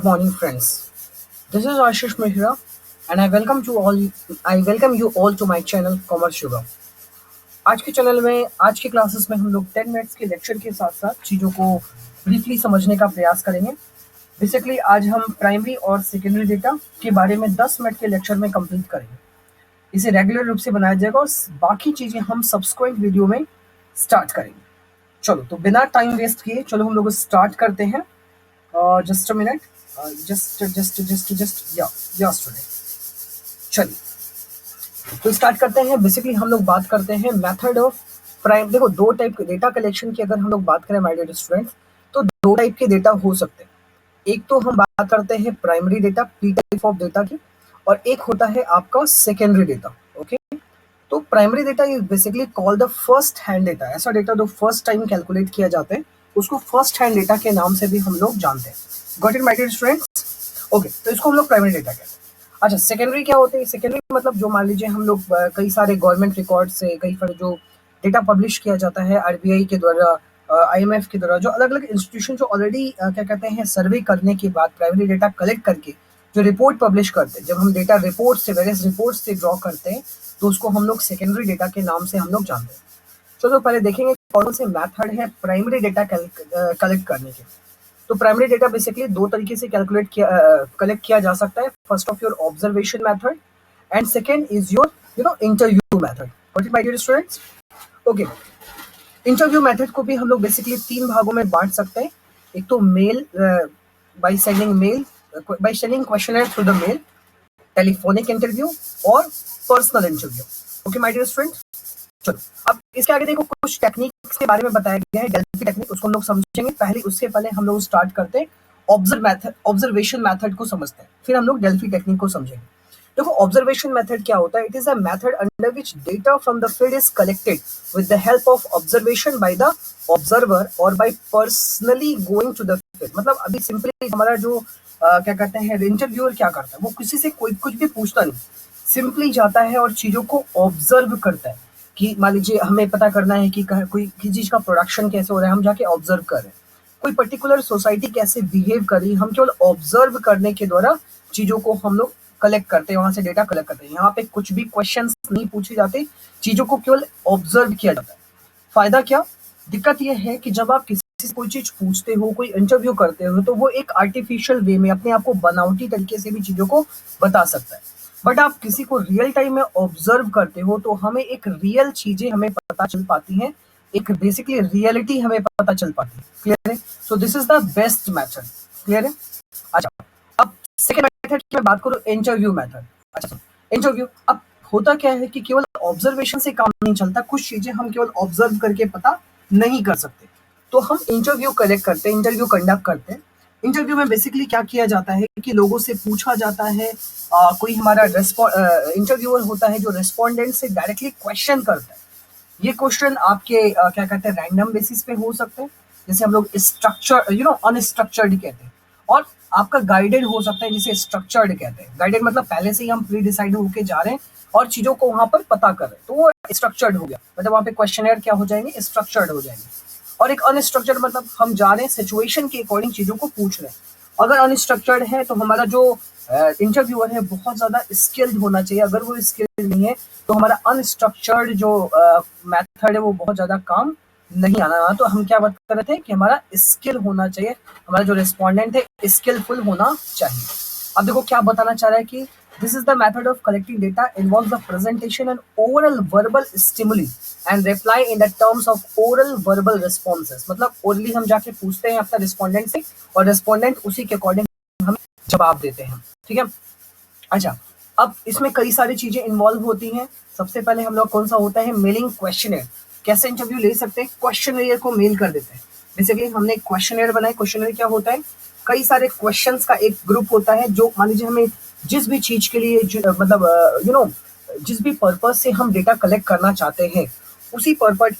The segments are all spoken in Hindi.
Morning, friends. This is Ashish Mishra, and I welcome you all to my channel Commerce Sugar. आज के चैनल में आज के क्लासेस में हम लोग 10 मिनट्स के लेक्चर के साथ साथ चीज़ों को ब्रीफली समझने का प्रयास करेंगे। बेसिकली आज हम प्राइमरी और सेकेंडरी डेटा के बारे में 10 मिनट के लेक्चर में कंप्लीट करेंगे। इसे रेगुलर रूप से बनाया जाएगा और बाकी चीज़ें हम सब्सिक्वेंट वीडियो में स्टार्ट करेंगे। चलो तो बिना टाइम वेस्ट किए चलो हम लोग स्टार्ट करते हैं। जस्ट अ मिनट, स्टूडेंट, चलिए तो स्टार्ट करते हैं। बेसिकली हम लोग बात करते हैं मेथड ऑफ प्राइम। देखो, दो टाइप के डेटा कलेक्शन की अगर हम लोग बात करें माय डियर स्टूडेंट्स, तो दो टाइप के डेटा हो सकते हैं। एक तो हम बात करते हैं primary data, P type of data की, और एक होता है आपका सेकेंडरी डेटा। ओके, तो primary data is basically called the first hand data. ऐसा डेटा जो फर्स्ट टाइम कैलकुलेट किया जाता है उसको फर्स्ट हैंड डेटा के नाम से भी हम लोग जानते हैं। Got it my dear students? Okay, तो इसको हम लोग प्राइमरी डेटा कहते हैं। अच्छा, सेकेंडरी क्या होते हैं? सेकेंडरी मतलब जो मान लीजिए हम लोग कई सारे गवर्नमेंट रिकॉर्ड से कई सारे जो डेटा पब्लिश किया जाता है आरबीआई के द्वारा, आईएमएफ के द्वारा, जो अलग अलग इंस्टीट्यूशन जो ऑलरेडी क्या कहते हैं सर्वे करने के बाद प्राइमरी डेटा कलेक्ट करके जो रिपोर्ट पब्लिश करते हैं, जब हम डेटा रिपोर्ट से वेरियस रिपोर्ट से ड्रॉ करते हैं तो उसको हम लोग सेकेंडरी डेटा के नाम से हम लोग जानते हैं। चलो पहले देखेंगे कौन से मेथड है प्राइमरी डेटा कलेक्ट करने के। तो प्राइमरी डेटा बेसिकली दो तरीके से कलेक्ट किया जा सकता है। First of your observation method and second is your interview method. What is my dear students? Okay, interview method को भी हम लोग बेसिकली तीन भागों में बांट सकते हैं। एक तो mail, by sending questionnaire through the mail, telephonic interview और personal interview. Okay my dear students, चलो अब इसके आगे देखो कुछ टेक्निक्स के बारे में बताया गया है। डेल्फी टेक्निक, उसको हम लोग समझेंगे। उसके पहले हम लोग स्टार्ट करते हैं ऑब्जर्वेशन मेथड को समझते हैं, फिर हम लोग डेल्फी टेक्निक को समझेंगे। देखो, ऑब्जर्वेशन मेथड क्या होता है? It is a method under which data from the field is collected with the help of observation by the observer और by personally going to the field. मतलब अभी सिंपली हमारा जो क्या कहते हैं इंटरव्यूअर क्या करता है, वो किसी से कोई कुछ भी पूछता नहीं, सिंपली जाता है और चीजों को ऑब्जर्व करता है। कि मान लीजिए हमें पता करना है कि कोई किसी चीज का प्रोडक्शन कैसे हो रहा है, हम जाके ऑब्जर्व कर रहे हैं। कोई पर्टिकुलर सोसाइटी कैसे बिहेव कर रही है, हम केवल ऑब्जर्व करने के द्वारा चीजों को हम लोग कलेक्ट करते हैं, वहां से डेटा कलेक्ट करते हैं। यहाँ पे कुछ भी क्वेश्चंस नहीं पूछे जाते, चीजों को केवल ऑब्जर्व किया जाता है। फायदा क्या? दिक्कत यह है कि जब आप किसी से कोई चीज पूछते हो, कोई इंटरव्यू करते हो, तो वो एक आर्टिफिशियल वे में अपने आप को बनावटी तरीके से भी चीजों को बता सकता है। बट आप किसी को रियल टाइम में ऑब्जर्व करते हो तो हमें एक रियल चीजें हमें पता चल पाती हैं, एक बेसिकली रियलिटी हमें पता चल पाती है। क्लियर है? So this is the best method. Clear है? अच्छा, अब सेकेंड मेथड की मैं बात करूं, इंटरव्यू मेथड। अच्छा, इंटरव्यू अब होता क्या है कि केवल ऑब्जर्वेशन से काम नहीं चलता, कुछ चीजें हम केवल ऑब्जर्व करके पता नहीं कर सकते, तो हम इंटरव्यू कलेक्ट करते हैं, इंटरव्यू कंडक्ट करते हैं। इंटरव्यू में बेसिकली क्या किया जाता है कि लोगों से पूछा जाता है, कोई हमारा इंटरव्यूअर होता है जो रेस्पोंडेंट से डायरेक्टली क्वेश्चन करता है। ये क्वेश्चन आपके क्या कहते हैं रैंडम बेसिस पे हो सकते हैं, जैसे हम लोग स्ट्रक्चर अनस्ट्रक्चर्ड कहते हैं, और आपका गाइडेड हो सकता है जिसे स्ट्रक्चर्ड कहते हैं। गाइडेड मतलब पहले से ही हम प्री डिसाइड होके जा रहे हैं और चीजों को वहां पर पता कर रहे हैं, तो वो स्ट्रक्चर्ड हो गया। मतलब वहां पे क्वेश्चनर क्या हो जाएंगे? स्ट्रक्चर्ड हो जाएंगे। और एक अनस्ट्रक्चर्ड मतलब हम जा रहे हैं सिचुएशन के अकॉर्डिंग चीजों को पूछ रहे हैं। अगर अनस्ट्रक्चर्ड है तो हमारा जो इंटरव्यूअर है बहुत ज्यादा स्किल्ड होना चाहिए। अगर वो स्किल्ड नहीं है तो हमारा अनस्ट्रक्चर्ड जो मेथड है वो बहुत ज्यादा काम नहीं आना। तो हम क्या बात कर रहे थे कि हमारा स्किल होना चाहिए, हमारा जो रिस्पोंडेंट है स्किलफुल होना चाहिए। अब देखो क्या बताना चाह रहा है कि this is the method of collecting data involves the presentation and oral verbal stimuli and reply in the terms of oral verbal responses। मतलब ओरली हम जाके पूछते हैं अपना रिस्पोंडेंट से और रिस्पोंडेंट उसी के अकॉर्डिंग हमें जवाब देते हैं। ठीक है? अच्छा, अब इसमें कई सारी चीजें इन्वॉल्व होती हैं। सबसे पहले हम लोग कौन सा होता है मेलिंग क्वेश्चनर। कैसे इंटरव्यू ले सकते हैं? क्वेश्चनर को मेल कर देते हैं। बेसिकली हमने एक क्वेश्चनर बनाया। क्वेश्चनर क्या होता है? कई सारे क्वेश्चंस का एक ग्रुप होता है जो मान लीजिए हमें जिस भी चीज के लिए मतलब जिस भी पर्पज से हम डेटा कलेक्ट करना चाहते हैं उसी पर्पज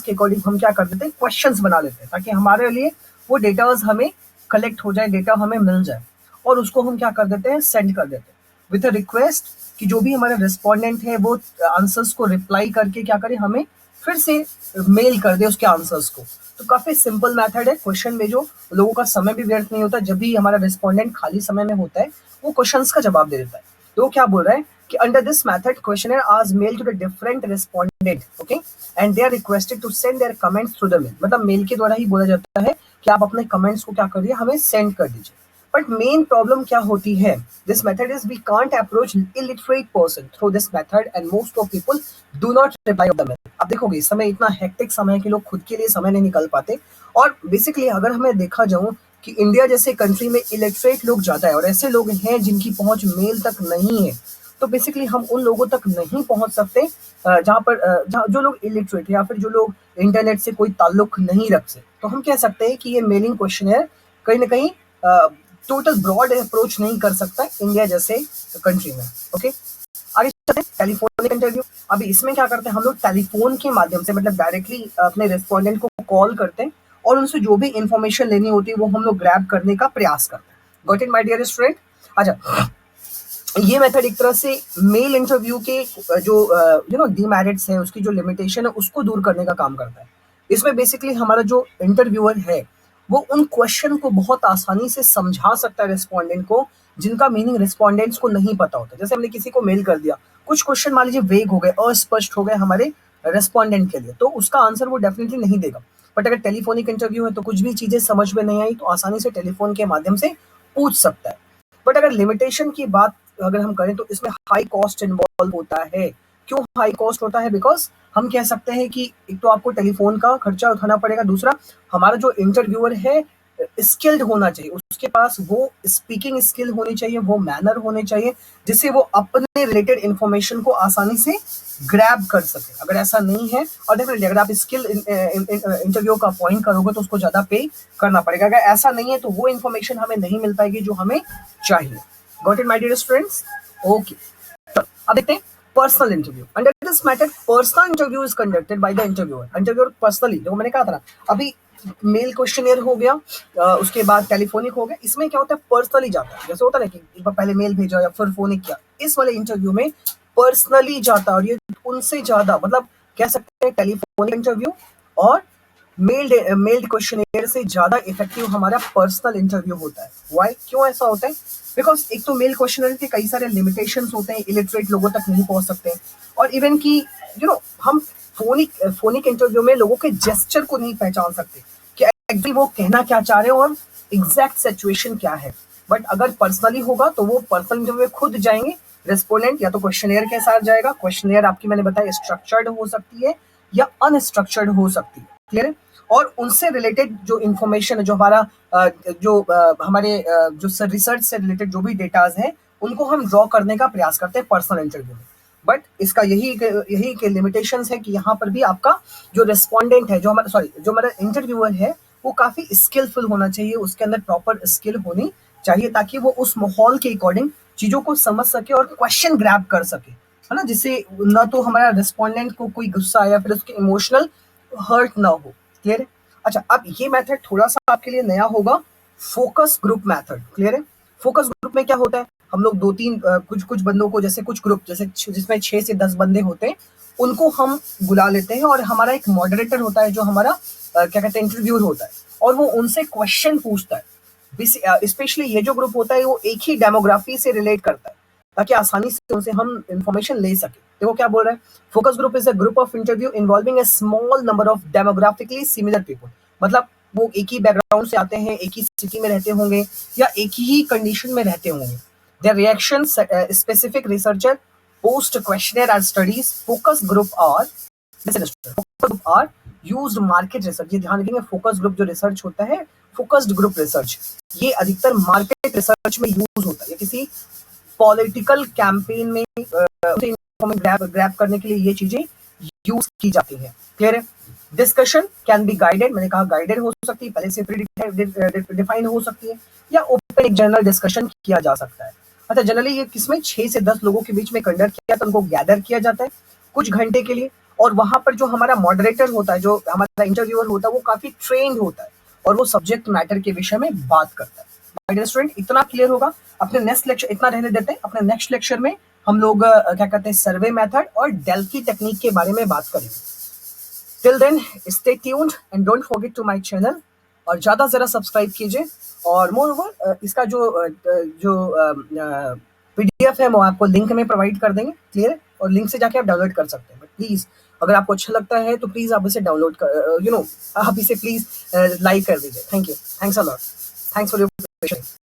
के अकॉर्डिंग हम क्या कर देते हैं क्वेश्चंस बना लेते हैं, ताकि हमारे लिए वो डेटाज हमें कलेक्ट हो जाए, डेटा हमें मिल जाए, और उसको हम क्या कर देते हैं सेंड कर देते हैं विद अ रिक्वेस्ट कि जो भी हमारे रिस्पोंडेंट है वो आंसर्स को रिप्लाई करके क्या करे, हमें फिर से मेल कर दे उसके आंसर्स को। तो काफ़ी सिंपल मेथड है क्वेश्चन में, जो लोगों का समय भी व्यर्थ नहीं होता। जब भी हमारा रिस्पोंडेंट खाली समय में होता है, वो क्वेश्चंस का जवाब दे देता है। तो वो क्या बोल रहा है कि under this method questionnaire asks mail to the different respondent, okay, and they are requested to send their comments through the mail. मतलब मेल के द्वारा ही बोला जाता है कि आप अपने कमेंट्स को क्या करिए, हमें सेंड कर दीजिए। बट मेन प्रॉब्लम क्या होती है, this method is we can't approach illiterate person through this method and most of people do not reply of the mail. आप देखोगे इस समय इतना हेक्टिक समय है कि लोग खुद के लिए समय नहीं निकाल पाते। और बेसिकली अगर हमें देखा जाऊं कि इंडिया जैसे कंट्री में इलिटरेट लोग ज़्यादा है और ऐसे लोग हैं जिनकी पहुंच मेल तक नहीं है, तो बेसिकली हम उन लोगों तक नहीं पहुंच सकते जहाँ पर जो लोग इलिटरेट या फिर जो लोग इंटरनेट से कोई ताल्लुक नहीं रखते। तो हम कह सकते हैं कि ये मेलिंग क्वेश्चन है कहीं ना कहीं टोटल ब्रॉड अप्रोच नहीं कर सकता इंडिया जैसे कंट्री में। ओके, आगे चलते हैं टेलीफोनिक इंटरव्यू। अभी इसमें क्या करते हैं हम लोग, टेलीफोन के माध्यम से मतलब डायरेक्टली अपने रेस्पोंडेंट को कॉल करते हैं और उनसे जो भी इंफॉर्मेशन लेनी होती है वो हम लोग ग्रैब करने का प्रयास करते हैं। Got it my dear student? अच्छा, ये मेथड एक तरह से मेल इंटरव्यू के जो डीमेरिट्स है, उसकी जो लिमिटेशन है उसको दूर करने का काम करता है। इसमें बेसिकली हमारा जो इंटरव्यूअर है वो उन क्वेश्चन को बहुत आसानी से समझा सकता है रिस्पोंडेंट को, जिनका मीनिंग रिस्पोंडेंट्स को नहीं पता होता। जैसे हमने किसी को मेल कर दिया, कुछ क्वेश्चन मान लीजिए वेग हो गए, अस्पष्ट हो गए हमारे रिस्पोंडेंट के लिए, तो उसका आंसर वो डेफिनेटली नहीं देगा। बट अगर टेलीफोनिक इंटरव्यू है तो कुछ भी चीजें समझ में नहीं आई तो आसानी से टेलीफोन के माध्यम से पूछ सकता है। बट अगर लिमिटेशन की बात अगर हम करें तो इसमें हाई कॉस्ट इन्वॉल्व होता है। क्यों हाई कॉस्ट होता है? बिकॉज हम कह सकते हैं कि एक तो आपको टेलीफोन का खर्चा उठाना पड़ेगा, दूसरा हमारा जो इंटरव्यूअर है स्किल्ड होना चाहिए, उसके पास वो स्पीकिंग स्किल होनी चाहिए, वो मैनर होने चाहिए जिससे वो अपने रिलेटेड इंफॉर्मेशन को आसानी से ग्रैब कर सके। अगर ऐसा नहीं है, और डेफिनेटली अगर आप स्किल इंटरव्यू का पॉइंट करोगे तो उसको ज़्यादा पे करना पड़ेगा। अगर ऐसा नहीं है तो वो इन्फॉर्मेशन हमें नहीं मिल पाएगी जो हमें चाहिए। Got it my dear students? Okay, अब देखते हैं personal interview. Under this method personal interview is conducted by the interviewer personally. जो मैंने कहा था ना अभी, मेल क्वेश्चनियर हो गया, उसके बाद टेलीफोनिक हो गया। इसमें क्या होता है, पर्सनली जाता है। जैसे होता है ना कि एक बार पहले मेल भेजा या फिर फोनिक किया, इस वाले इंटरव्यू में पर्सनली जाता है। और ये उनसे ज्यादा, मतलब कह सकते हैं टेलीफोनिक इंटरव्यू और मेल्ड क्वेश्चनियर से ज्यादा इफेक्टिव हमारा पर्सनल इंटरव्यू होता है। वाई, क्यों ऐसा होता है? बिकॉज एक तो मेल क्वेश्चनियर के कई सारे लिमिटेशंस होते हैं, इलिटरेट लोगों तक नहीं पहुंच सकते, और इवन की हम फोनिक इंटरव्यू में लोगों के जेस्चर को नहीं पहचान सकते कि एक्चुअली वो कहना क्या चाह रहे हो और एग्जैक्ट सिचुएशन क्या है। बट अगर पर्सनली होगा तो वो पर्सनल इंटरव्यू में खुद जाएंगे, रेस्पोंडेंट या तो क्वेश्चनियर के साथ जाएगा। क्वेश्चनियर आपकी मैंने बताया स्ट्रक्चर्ड हो सकती है या अनस्ट्रक्चर्ड हो सकती है, क्लियर है? और उनसे रिलेटेड जो इन्फॉर्मेशन है, जो हमारा हमारे जो रिसर्च से रिलेटेड जो भी डेटाज हैं, उनको हम ड्रॉ करने का प्रयास करते हैं पर्सनल इंटरव्यू में। बट इसका यही के लिमिटेशंस है कि यहाँ पर भी आपका जो रेस्पोंडेंट है, जो हमारा इंटरव्यूअर है, वो काफी स्किलफुल होना चाहिए, उसके अंदर प्रॉपर स्किल होनी चाहिए ताकि वो उस माहौल के अकॉर्डिंग चीजों को समझ सके और क्वेश्चन ग्रैब कर सके, है ना, जिससे ना तो हमारा रेस्पोंडेंट को कोई गुस्सा या फिर उसके इमोशनल हर्ट ना हो, क्लियर है? अच्छा, अब ये मेथड थोड़ा सा आपके लिए नया होगा, फोकस ग्रुप मेथड, क्लियर है? फोकस ग्रुप में क्या होता है, हम लोग दो तीन कुछ कुछ बंदों को, जैसे कुछ ग्रुप जैसे जिसमें 6 से 10 बंदे होते हैं, उनको हम बुला लेते हैं और हमारा एक मॉडरेटर होता है जो हमारा क्या कहते हैं इंटरव्यूअर होता है, और वो उनसे क्वेश्चन पूछता है। स्पेशली ये जो ग्रुप होता है वो एक ही डेमोग्राफी से रिलेट करता है ताकि आसानी से उनसे हम इंफॉर्मेशन ले सके। देखो क्या बोल रहा है, focus group is a group of interview involving a small number of demographically similar people. मतलब वो एक ही बैकग्राउंड से आते हैं, एक ही सिटी में रहते होंगे या एक ही कंडीशन में रहते होंगे। Their reaction specific researcher post questionnaire and studies focus group are used market research. ये ध्यान रखेंगे, फोकस ग्रुप जो रिसर्च होता है, फोकस्ड ग्रुप रिसर्च, ये अधिकतर मार्केट रिसर्च में यूज होता है या किसी पॉलिटिकल कैंपेन में ग्रैब करने के लिए ये चीजें यूज की जाती हैं, क्लियर है? डिस्कशन कैन बी गाइडेड, मैंने कहा गाइडेड हो सकती है, पहले से डिफाइन हो सकती है, या ओपन एक जनरल डिस्कशन किया जा सकता है। अच्छा, जनरली ये किसमें 6 से 10 लोगों के बीच में कंडक्ट किया जाता है, उनको गैदर किया जाता है कुछ घंटे के लिए, और वहां पर जो हमारा मॉडरेटर होता है, जो हमारा इंटरव्यूअर होता है, वो काफी ट्रेंड होता है और वो सब्जेक्ट मैटर के विषय में बात करता है। माय डियर स्टूडेंट, इतना क्लियर होगा। अपने नेक्स्ट लेक्चर इतना रहने देते हैं, अपने नेक्स्ट लेक्चर में हम लोग क्या कहते हैं सर्वे मेथड और डेल्फी टेक्निक के बारे में बात करेंगे। Till then stay tuned and don't forget to my channel, और ज़्यादा से ज़्यादा सब्सक्राइब कीजिए। और मोreover इसका जो पीडीएफ है वो आपको लिंक में प्रोवाइड कर देंगे, क्लियर है? और लिंक से जाके आप डाउनलोड कर सकते हैं। बट प्लीज़ अगर आपको अच्छा लगता है तो प्लीज़ आप इसे डाउनलोड कर आप इसे प्लीज़ लाइक कर दीजिए। Thank you. Thanks a lot. Thanks for your